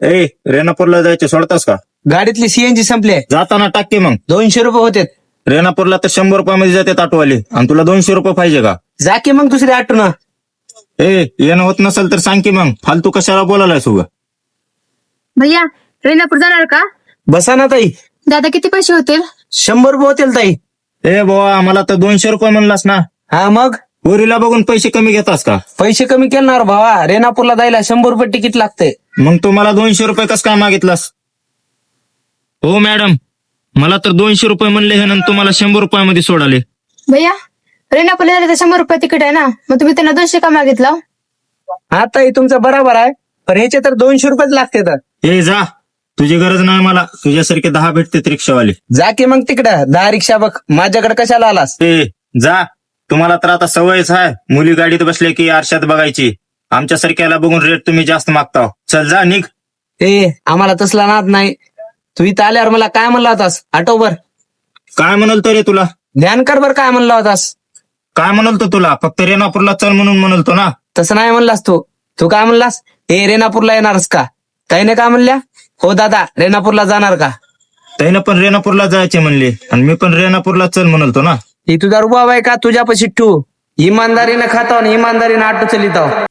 ए रेणापूरला जायचे सोडतास का? गाडीतली सीएनजी संपले, जाताना टाक मग. 200 रुपये होते. रेणापूरला तर 100 रुपयामध्ये जाते ऑटोवाले आणि तुला 200 रुपये पाहिजे का? जा की मग दुसरी आठवण. ए येणं होत नसेल तर सांग की मग, फालतू कशाला बोलायला सुगा. भैया रेणापूर जाणार का? बसा ना ताई. दादा किती पैसे होतील? 100 रुपये होतील ताई. ए बाबा मला तर 200 रुपये म्हणलास ना. हा मग पोरीला बघून पैसे कमी घेतास का? पैसे कमी केणार भावा, रेणापूरला जायला 100 रुपये तिकीट लागते. मग तू मला 200 रुपये कसं काय मागितलास? हो मॅडम, मला तर 200 रुपये म्हणले हे नंतर तुम्हाला 100 रुपयामध्ये सोडाले. भैया रेणापूरला जायला तर 100 रुपये तिकीट आहे ना, मग तुम्ही त्यांना 200 का मागितलं? हा ताई तुमचं बरोबर आहे, पण ह्याचे तर 200 रुपयेच लागते. तर ए जा, तुझी गरज नाही मला, तुझ्यासारखे 10 भेटते रिक्षावाले. जा की मग तिकडं 10 रिक्षा बघ, माझ्याकडे कशाला आलास? ए जा, तुम्हाला तर आता सवयच आहे मुली गाडीत बसले की आरशात बघायची. आमच्यासारख्याला बघून रेट तुम्ही जास्त मागता. चल जा निघ. ए आम्हाला तसला नाद नाही. तू इथं आल्यावर मला काय म्हणला होतास? आठवबर काय म्हणल तो रे तुला? ध्यान कर बर, काय म्हणला होतास? काय म्हणल तो तुला? फक्त रेणापूरला चल म्हणून म्हणलतो ना. तसं नाही म्हणलास तू काय म्हणलास? ए रेणापूरला येणारस का? ताईने काय म्हणल्या? हो दादा रेणापूरला जाणार का? त्यानं पण रेणापूरला जायचे म्हणले आणि मी पण रेणापूरला चल म्हणलतो ना. ही तुझा रुबाब आहे का? तुझ्यापाशी ठेवू. इमानदारीनं खातो आणि इमानदारीनं आटो चलित आहो.